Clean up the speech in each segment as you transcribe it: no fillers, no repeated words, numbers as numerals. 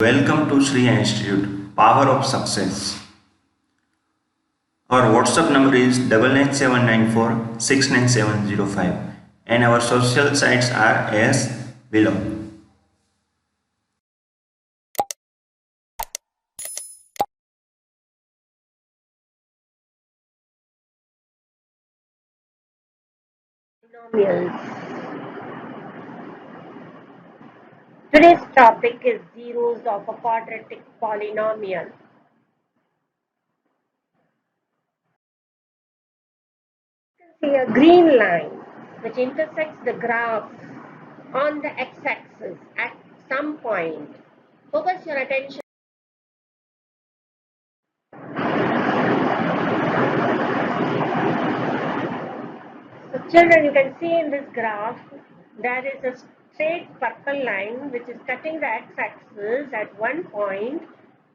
Welcome to Shri Institute, Power of Success. Our WhatsApp number is 99794 and our social sites are as below. Polynomials. Today's topic is zeros of a quadratic polynomial. You can see a green line which intersects the graph on the x-axis at some point. Focus your attention. So children, you can see in this graph there is a straight purple line which is cutting the x-axis at one point.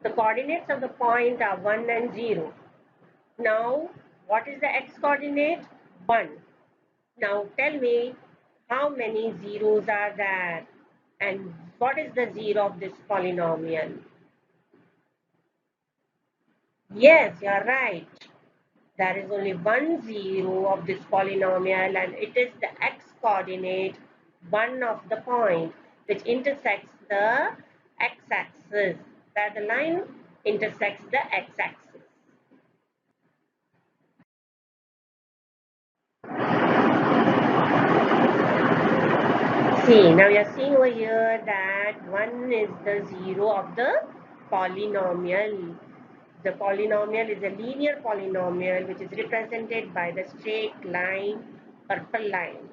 The coordinates of the point are 1 and 0. Now, what is the x-coordinate? 1. Now, tell me how many zeros are there and what is the zero of this polynomial? Yes, you are right. There is only one zero of this polynomial and it is the x-coordinate 1 of the point which intersects the x-axis, where the line intersects the x-axis. See, now you are seeing over here that 1 is the zero of the polynomial. The polynomial is a linear polynomial which is represented by the straight line, purple line.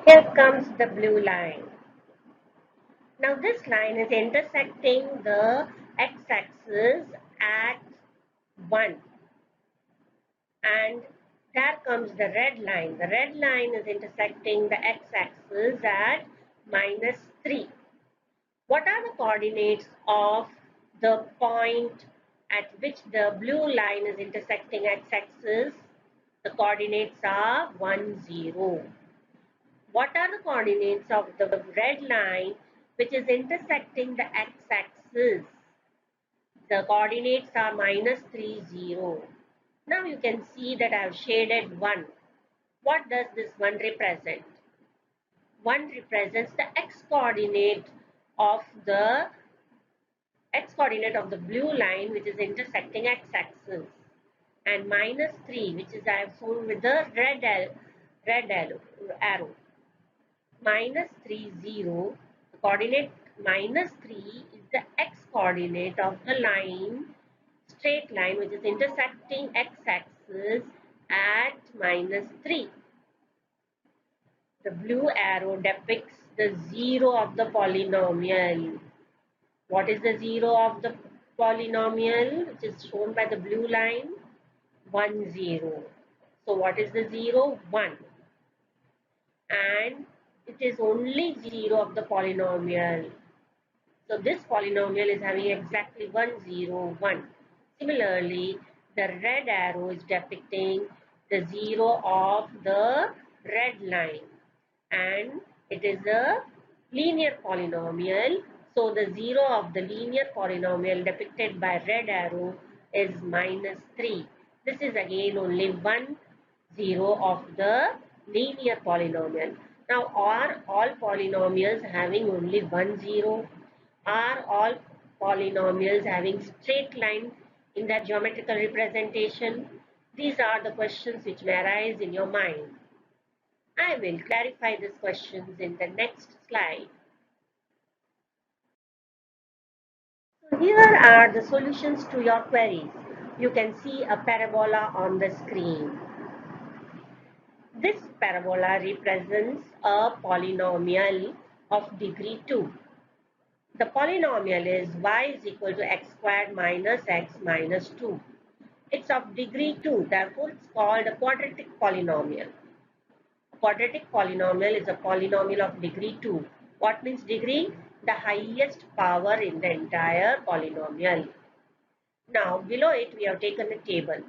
Here comes the blue line. Now this line is intersecting the x-axis at 1. And there comes the red line. The red line is intersecting the x-axis at -3. What are the coordinates of the point at which the blue line is intersecting x-axis? The coordinates are 1, 0. What are the coordinates of the red line which is intersecting the x-axis? The coordinates are -3, 0. Now you can see that I have shaded 1. What does this 1 represent? 1 represents the x-coordinate of the blue line which is intersecting x-axis, and -3 which is I have shown with the red arrow. -3, 0. The coordinate -3 is the x-coordinate of the line, straight line which is intersecting x-axis at -3. The blue arrow depicts the zero of the polynomial. What is the zero of the polynomial which is shown by the blue line? 1, 0. So what is the zero? 1. And it is only zero of the polynomial. So this polynomial is having exactly 1, 0, 1. Similarly, the red arrow is depicting the zero of the red line, and it is a linear polynomial. So the zero of the linear polynomial depicted by red arrow is -3. This is again only 1, 0 of the linear polynomial. Now, are all polynomials having only 1, 0? Are all polynomials having straight line in their geometrical representation? These are the questions which may arise in your mind. I will clarify these questions in the next slide. So here are the solutions to your queries. You can see a parabola on the screen. This parabola represents a polynomial of degree 2. The polynomial is y is equal to x squared minus x minus 2. It's of degree 2, therefore it's called a quadratic polynomial. A quadratic polynomial is a polynomial of degree 2. What means degree? The highest power in the entire polynomial. Now below it we have taken a table.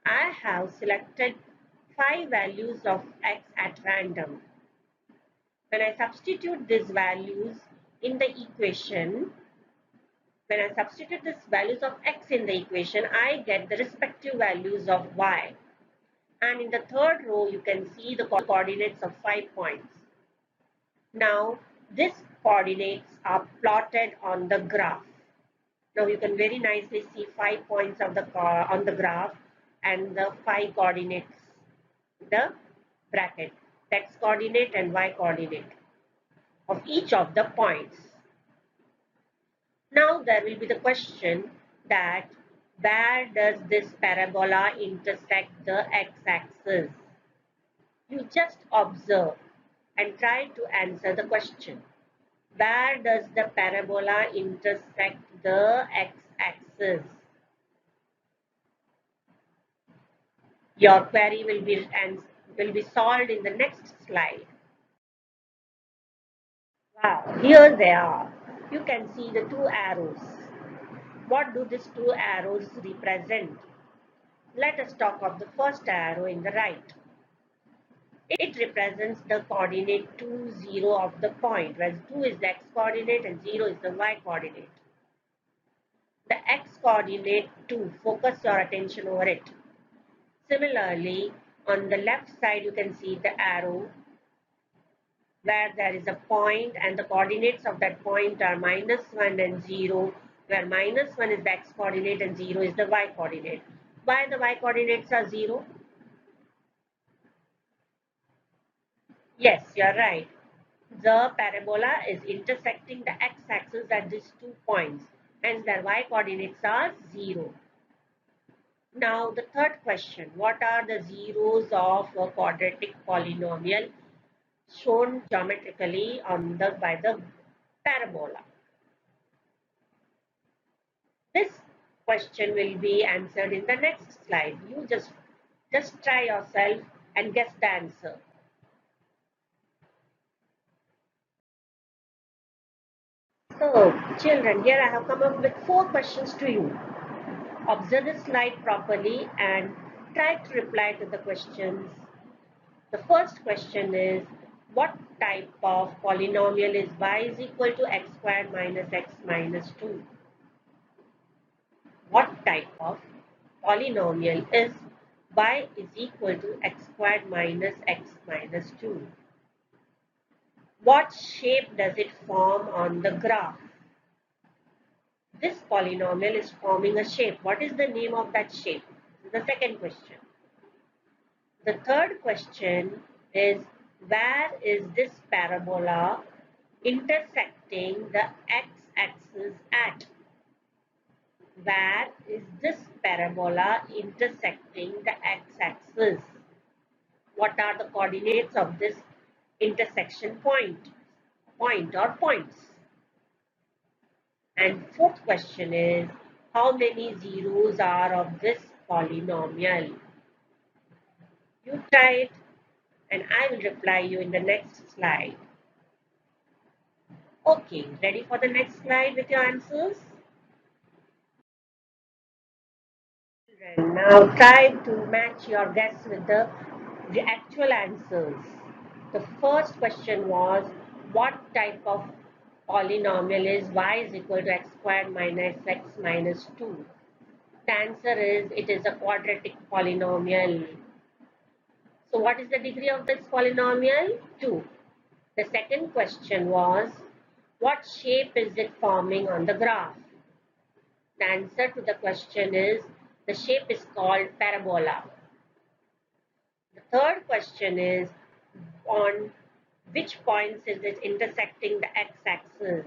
I have selected 5 values of x at random. When I substitute these values in the equation, when I substitute these values of x in the equation, I get the respective values of y. And in the third row, you can see the coordinates of 5 points. Now, these coordinates are plotted on the graph. Now, you can very nicely see 5 points of on the graph and the 5 coordinates, the bracket, x coordinate and y coordinate of each of the points. Now, there will be the question that where does this parabola intersect the x-axis? You just observe and try to answer the question. Where does the parabola intersect the x-axis? Your query will be solved in the next slide. Wow, here they are. You can see the two arrows. What do these two arrows represent? Let us talk of the first arrow in the right. It represents the coordinate 2, 0 of the point, where 2 is the x coordinate and 0 is the y coordinate. The x coordinate 2, focus your attention over it. Similarly, on the left side, you can see the arrow where there is a point and the coordinates of that point are -1 and 0, where -1 is the x coordinate and 0 is the y coordinate. Why the y coordinates are 0? Yes, you're right. The parabola is intersecting the x-axis at these 2 points, hence their y coordinates are 0. Now the third question, what are the zeros of a quadratic polynomial shown geometrically by the parabola? This question will be answered in the next slide. You just try yourself and guess the answer. So children, here I have come up with 4 questions to you. Observe the slide properly and try to reply to the questions. The first question is, what type of polynomial is y is equal to x squared minus x minus 2? What type of polynomial is y is equal to x squared minus x minus 2? What shape does it form on the graph? This polynomial is forming a shape. What is the name of that shape? This is the second question. The third question is, where is this parabola intersecting the x-axis at? Where is this parabola intersecting the x-axis? What are the coordinates of this intersection point or points? And fourth question is, how many zeros are of this polynomial? You try it and I will reply you in the next slide. Okay, ready for the next slide with your answers? Now try to match your guess with the actual answers. The first question was, what type of polynomial is y is equal to x squared minus x minus 2? The answer is, it is a quadratic polynomial. So what is the degree of this polynomial? 2. The second question was, what shape is it forming on the graph? The answer to the question is, the shape is called parabola. The third question is, on which points is it intersecting the x-axis?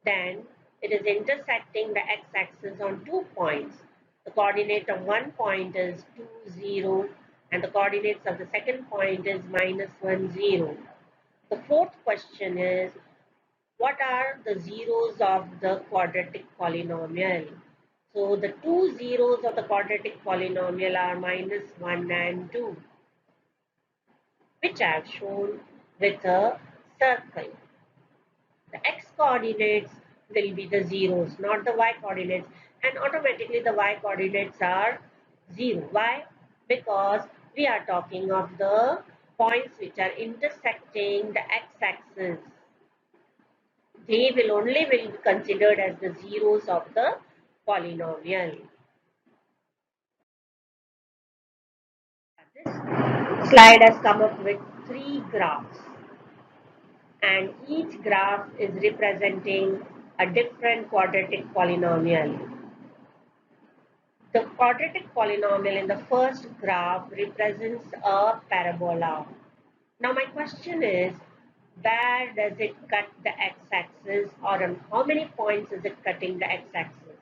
Then it is intersecting the x-axis on 2 points. The coordinate of one point is 2, 0, and the coordinates of the second point is -1, 0. The fourth question is, what are the zeros of the quadratic polynomial? So the 2 zeros of the quadratic polynomial are -1 and 2, which I have shown with a circle. The x coordinates will be the zeros, not the y coordinates, and automatically the y coordinates are 0. Why? Because We are talking of the points which are intersecting the x-axis. They will only be considered as the zeros of the polynomial. This slide has come up with 3 graphs, and each graph is representing a different quadratic polynomial. The quadratic polynomial in the first graph represents a parabola. Now my question is, where does it cut the x-axis, or on how many points is it cutting the x-axis?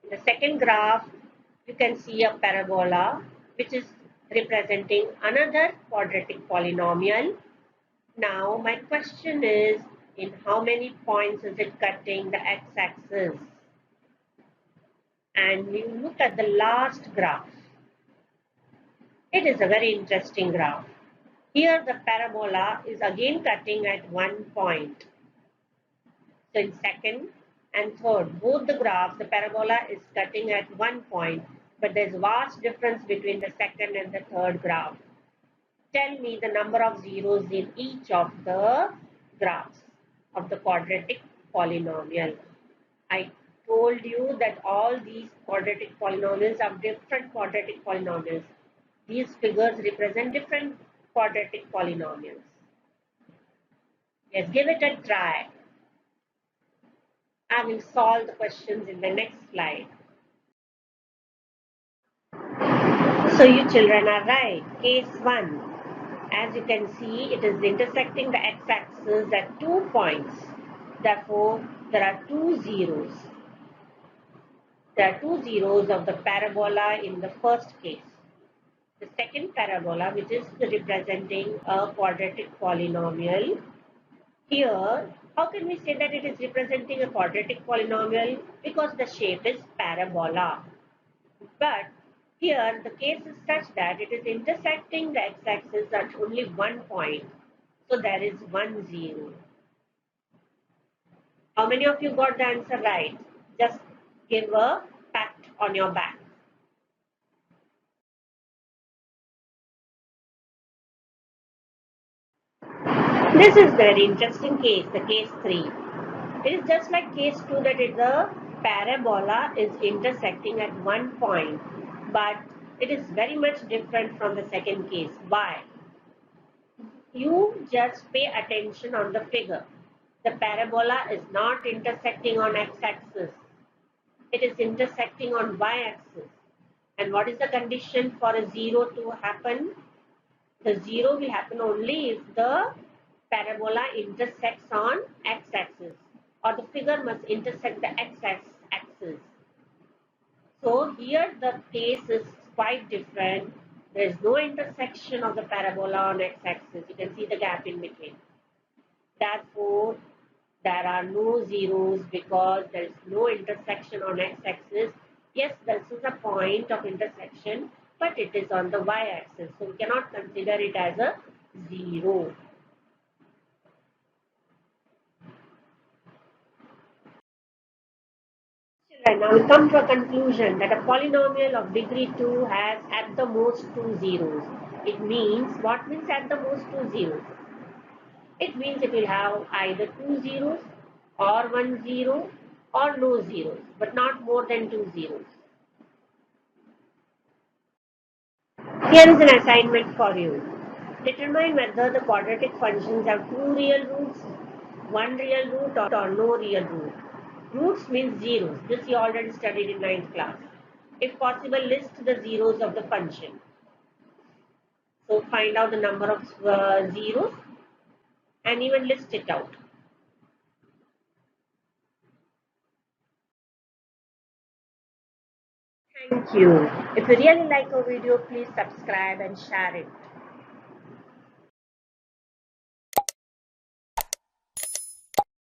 In the second graph, you can see a parabola which is representing another quadratic polynomial. Now my question is, in how many points is it cutting the x-axis? And we look at the last graph. It is a very interesting graph. Here the parabola is again cutting at 1 point. So in second and third, both the graphs, the parabola is cutting at 1 point, but there's vast difference between the second and the third graph. Tell me the number of zeros in each of the graphs of the quadratic polynomial. I told you that all these quadratic polynomials are different quadratic polynomials. These figures represent different quadratic polynomials. Let's give it a try. I will solve the questions in the next slide. So you children are right. Case 1. As you can see, it is intersecting the x-axis at 2 points. Therefore, there are 2 zeros. There are 2 zeros of the parabola in the first case. The second parabola, which is representing a quadratic polynomial. Here, how can we say that it is representing a quadratic polynomial? Because the shape is parabola. But here, the case is such that it is intersecting the x-axis at only 1 point. So there is 1 0. How many of you got the answer right? Just give a pat on your back. This is very interesting case, the case 3. It is just like case 2, that is the parabola is intersecting at 1 point, but it is very much different from the second case. Why? You just pay attention on the figure. The parabola is not intersecting on x-axis. It is intersecting on y-axis. And what is the condition for a 0 to happen? The 0 will happen only if the parabola intersects on x-axis, or the figure must intersect the x-axis. So here the case is quite different. There is no intersection of the parabola on x-axis. You can see the gap in between. Therefore, there are no zeros because there is no intersection on x-axis. Yes, this is a point of intersection, but it is on the y-axis. So we cannot consider it as a 0. Right, now we come to a conclusion that a polynomial of degree 2 has at the most 2 zeros. It means, what means at the most 2 zeros? It means it will have either 2 zeros or 1 0 or no zeros, but not more than 2 zeros. Here is an assignment for you. Determine whether the quadratic functions have 2 real roots, 1 real root, or no real root. Roots means zeros. This you already studied in 9th class. If possible, list the zeros of the function. So find out the number of zeros and even list it out. Thank you. If you really like our video, please subscribe and share it.